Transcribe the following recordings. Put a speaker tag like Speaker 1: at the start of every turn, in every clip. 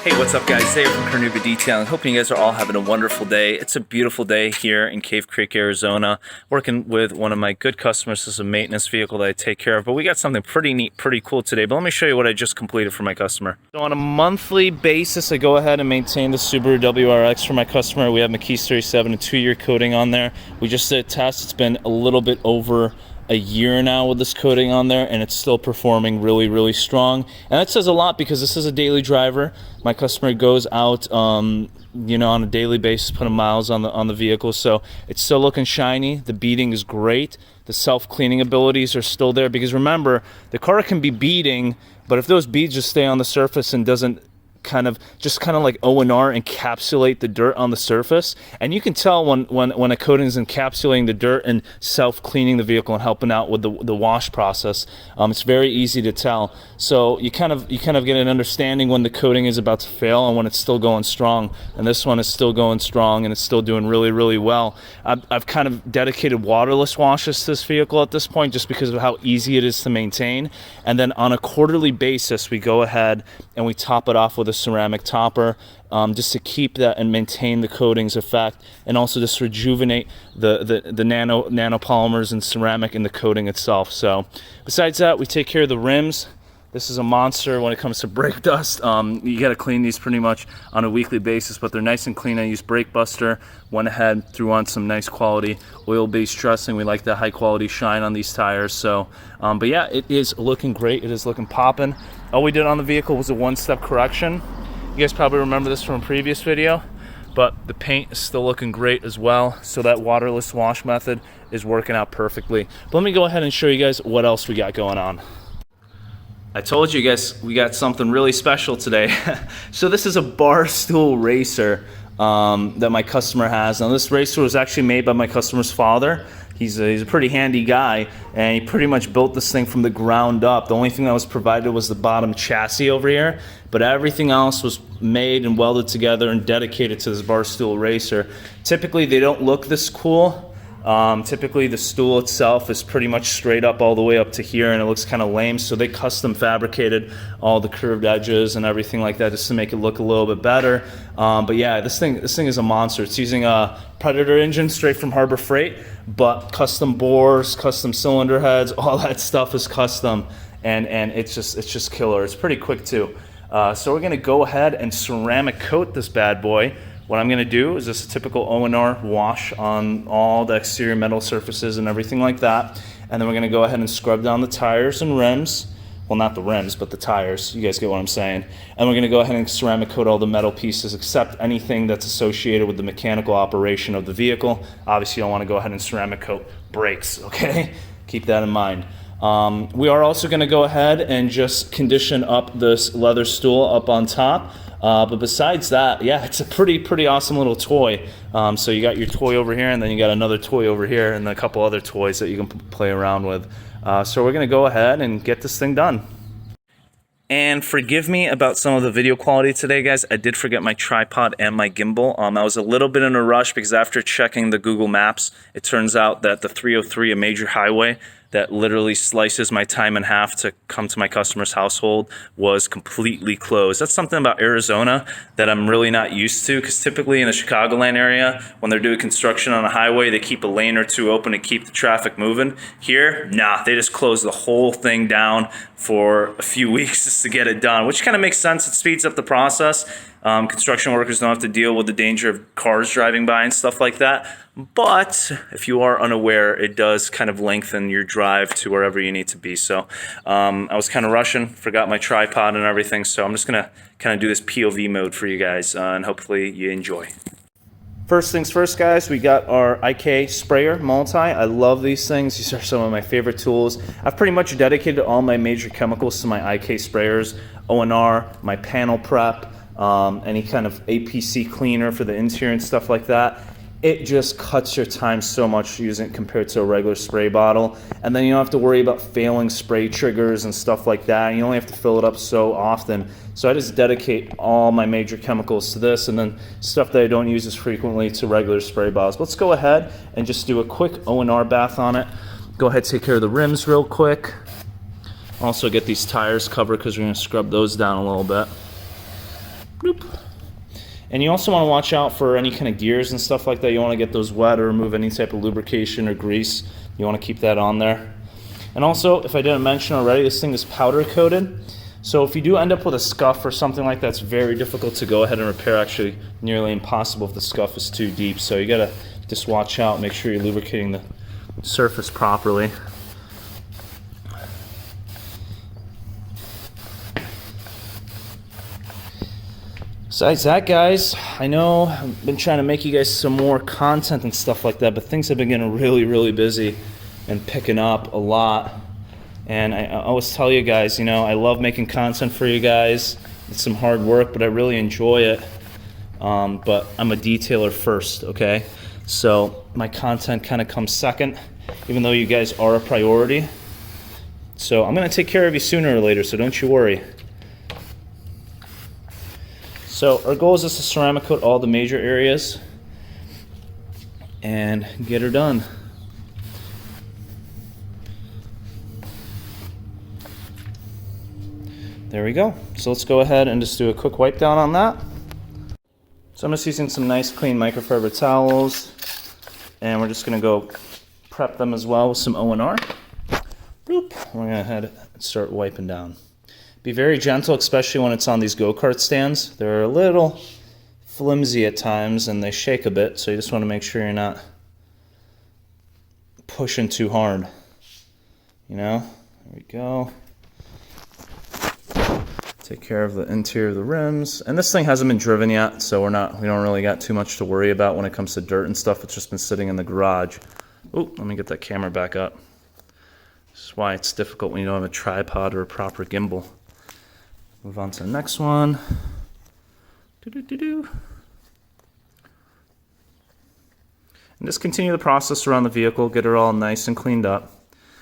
Speaker 1: Hey, what's up guys? Dave from CarNewba Detailing. Hoping you guys are all having a wonderful day. It's a beautiful day here in Cave Creek, Arizona. Working with one of my good customers. This is a maintenance vehicle that I take care of. But we got something pretty neat, pretty cool today. But let me show you what I just completed for my customer. So on a monthly basis, I go ahead and maintain the Subaru WRX for my customer. We have McKee's 37, a 2-year coating on there. We just did a test. It's been a little bit over a year now with this coating on there, and it's still performing really strong. And that says a lot because this is a daily driver. My customer goes out on a daily basis, putting miles on the vehicle, so it's still looking shiny. The beading is great. The self-cleaning abilities are still there, because remember, the car can be beading, but if those beads just stay on the surface and doesn't kind of like O&R encapsulate the dirt on the surface, and you can tell when a coating is encapsulating the dirt and self-cleaning the vehicle and helping out with the wash process. It's very easy to tell, so you kind of get an understanding when the coating is about to fail and when it's still going strong. And this one is still going strong, and it's still doing really well. I've kind of dedicated waterless washes to this vehicle at this point, just because of how easy it is to maintain. And then on a quarterly basis, we go ahead and we top it off with a ceramic topper, just to keep that and maintain the coating's effect, and also just rejuvenate the nanopolymers and ceramic in the coating itself. So besides that, we take care of the rims. This is a monster when it comes to brake dust. You got to clean these pretty much on a weekly basis, but they're nice and clean. I use Brake Buster. Went ahead, threw on some nice quality oil-based trussing. We like that high quality shine on these tires. So, but yeah, it is looking great. It is looking popping. All we did on the vehicle was a one-step correction. You guys probably remember this from a previous video, but the paint is still looking great as well. So that waterless wash method is working out perfectly. But let me go ahead and show you guys what else we got going on. I told you guys we got something really special today. So this is a bar stool racer that my customer has. Now this racer was actually made by my customer's father. He's a pretty handy guy, and he pretty much built this thing from the ground up. The only thing that was provided was the bottom chassis over here, but everything else was made and welded together and dedicated to this bar stool racer. Typically they don't look this cool. Typically the stool itself is pretty much straight up all the way up to here, and it looks kind of lame, so they custom fabricated all the curved edges and everything like that just to make it look a little bit better. But yeah, this thing is a monster. It's using a Predator engine straight from Harbor Freight, but custom bores, custom cylinder heads, all that stuff is custom, and it's just killer. It's pretty quick too. So we're gonna go ahead and ceramic coat this bad boy. What I'm going to do is just a typical O&R wash on all the exterior metal surfaces and everything like that. And then we're going to go ahead and scrub down the tires and rims. Well, not the rims, but the tires. You guys get what I'm saying. And we're going to go ahead and ceramic coat all the metal pieces except anything that's associated with the mechanical operation of the vehicle. Obviously, you don't want to go ahead and ceramic coat brakes, okay? Keep that in mind. We are also going to go ahead and just condition up this leather stool up on top. But besides that, yeah, it's a pretty awesome little toy. So you got your toy over here, and then you got another toy over here, and a couple other toys that you can play around with. So we're going to go ahead and get this thing done. And forgive me about some of the video quality today, guys. I did forget my tripod and my gimbal. I was a little bit in a rush because after checking the Google Maps, it turns out that the 303, a major highway that literally slices my time in half to come to my customer's household, was completely closed. That's something about Arizona that I'm really not used to, because typically in the Chicagoland area, when they're doing construction on a highway, they keep a lane or two open to keep the traffic moving. Here, nah, they just close the whole thing down for a few weeks just to get it done, which kind of makes sense. It speeds up the process. Construction workers don't have to deal with the danger of cars driving by and stuff like that. But if you are unaware, it does kind of lengthen your drive to wherever you need to be. So I was kind of rushing, forgot my tripod and everything. So I'm just going to kind of do this POV mode for you guys, and hopefully you enjoy. First things first, guys, we got our IK sprayer multi. I love these things. These are some of my favorite tools. I've pretty much dedicated all my major chemicals to my IK sprayers, O&R, my panel prep, any kind of APC cleaner for the interior and stuff like that. It just cuts your time so much using it compared to a regular spray bottle. And then you don't have to worry about failing spray triggers and stuff like that. You only have to fill it up so often. So I just dedicate all my major chemicals to this, and then stuff that I don't use as frequently to regular spray bottles. Let's go ahead and just do a quick O&R bath on it. Go ahead, take care of the rims real quick. Also get these tires covered because we're going to scrub those down a little bit. Bloop. And you also want to watch out for any kind of gears and stuff like that. You want to get those wet or remove any type of lubrication or grease. You want to keep that on there. And also, if I didn't mention already, this thing is powder coated. So if you do end up with a scuff or something like that, it's very difficult to go ahead and repair. Actually, nearly impossible if the scuff is too deep. So you gotta just watch out, make sure you're lubricating the surface properly. Besides that, guys, I know I've been trying to make you guys some more content and stuff like that, but things have been getting really busy and picking up a lot. And I always tell you guys, you know, I love making content for you guys. It's some hard work, but I really enjoy it. But I'm a detailer first, okay? So my content kind of comes second, even though you guys are a priority. So I'm gonna take care of you sooner or later, so don't you worry. So our goal is just to ceramic coat all the major areas and get her done. There we go. So let's go ahead and just do a quick wipe down on that. So I'm just using some nice clean microfiber towels, and we're just gonna go prep them as well with some O&R. Boop. We're gonna head and start wiping down. Be very gentle, especially when it's on these go-kart stands. They're a little flimsy at times and they shake a bit, so you just want to make sure you're not pushing too hard. You know, there we go. Take care of the interior of the rims. And this thing hasn't been driven yet, so we don't really got too much to worry about when it comes to dirt and stuff. It's just been sitting in the garage. Oh, let me get that camera back up. This is why it's difficult when you don't have a tripod or a proper gimbal. Move on to the next one. And just continue the process around the vehicle, get her all nice and cleaned up.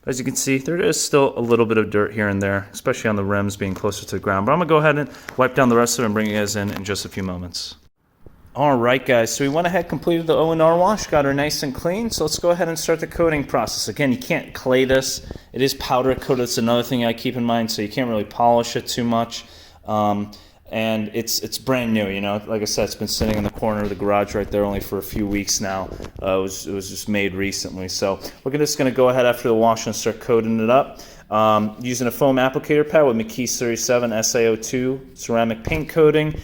Speaker 1: But as you can see, there is still a little bit of dirt here and there, especially on the rims being closer to the ground. But I'm gonna go ahead and wipe down the rest of it and bring you guys in just a few moments. All right, guys, so we went ahead, completed the O&R wash, got her nice and clean. So let's go ahead and start the coating process. Again, you can't clay this. It is powder coated. It's another thing I keep in mind, so you can't really polish it too much. And it's brand new, you know. Like I said, it's been sitting in the corner of the garage right there only for a few weeks now. It was just made recently. So we're just going to go ahead after the wash and start coating it up. Using a foam applicator pad with McKee's 37 SiO2 ceramic paint coating.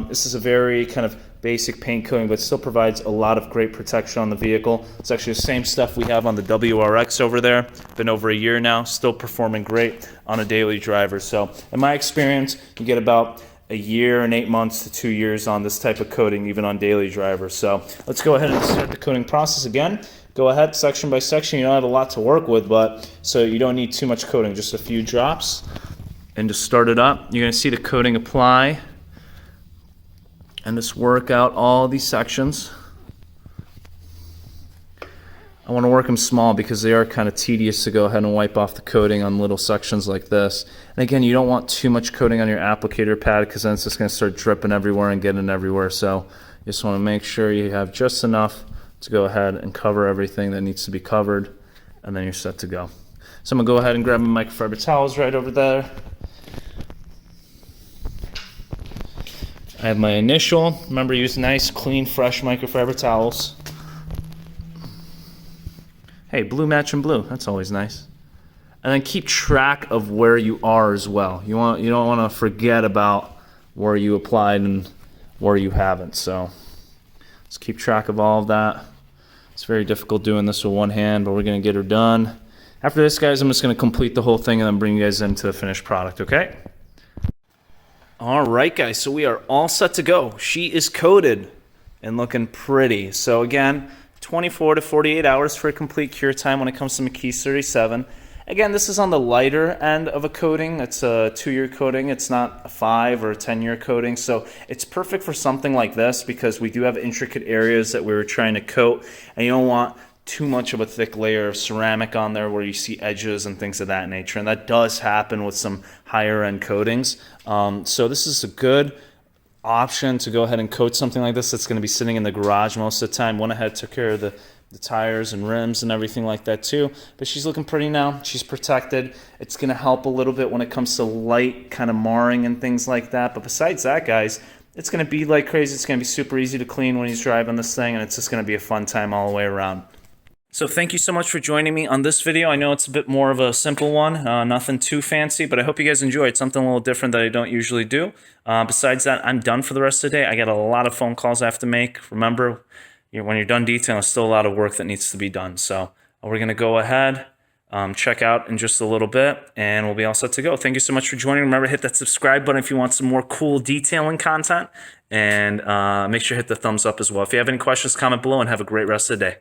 Speaker 1: This is a very kind of basic paint coating, but still provides a lot of great protection on the vehicle. It's actually the same stuff we have on the WRX over there. Been over a year now, still performing great on a daily driver. So in my experience, you get about a year and 8 months to 2 years on this type of coating, even on daily drivers. So let's go ahead and start the coating process again. Go ahead section by section. You don't have a lot to work with, but so you don't need too much coating, just a few drops. And to start it up, you're gonna see the coating apply and just work out all these sections. I want to work them small because they are kind of tedious to go ahead and wipe off the coating on little sections like this. And again, you don't want too much coating on your applicator pad because then it's just going to start dripping everywhere and getting everywhere. So you just want to make sure you have just enough to go ahead and cover everything that needs to be covered, and then you're set to go. So I'm going to go ahead and grab my microfiber towels right over there. I have my initial. Remember, use nice, clean, fresh microfiber towels. Hey, blue matching blue. That's always nice. And then keep track of where you are as well. You don't want to forget about where you applied and where you haven't. So let's keep track of all of that. It's very difficult doing this with one hand, but we're going to get her done. After this, guys, I'm just going to complete the whole thing and then bring you guys into the finished product, okay? All right, guys, so we are all set to go. She is coated and looking pretty. So again, 24 to 48 hours for a complete cure time when it comes to McKee's 37. Again, this is on the lighter end of a coating. It's a 2-year coating. It's not a 5 or a 10-year coating. So it's perfect for something like this because we do have intricate areas that we were trying to coat, and you don't want too much of a thick layer of ceramic on there where you see edges and things of that nature. And that does happen with some higher end coatings. So this is a good option to go ahead and coat something like this that's going to be sitting in the garage most of the time. Went ahead, took care of the tires and rims and everything like that too. But she's looking pretty now. She's protected. It's going to help a little bit when it comes to light kind of marring and things like that. But besides that, guys, it's going to be like crazy. It's going to be super easy to clean when he's driving this thing, and it's just going to be a fun time all the way around. So thank you so much for joining me on this video. I know it's a bit more of a simple one, nothing too fancy, but I hope you guys enjoyed. Something a little different that I don't usually do. Besides that, I'm done for the rest of the day. I got a lot of phone calls I have to make. Remember, when you're done detailing, there's still a lot of work that needs to be done. So we're going to go ahead, check out in just a little bit, and we'll be all set to go. Thank you so much for joining. Remember, hit that subscribe button if you want some more cool detailing content, and make sure to hit the thumbs up as well. If you have any questions, comment below, and have a great rest of the day.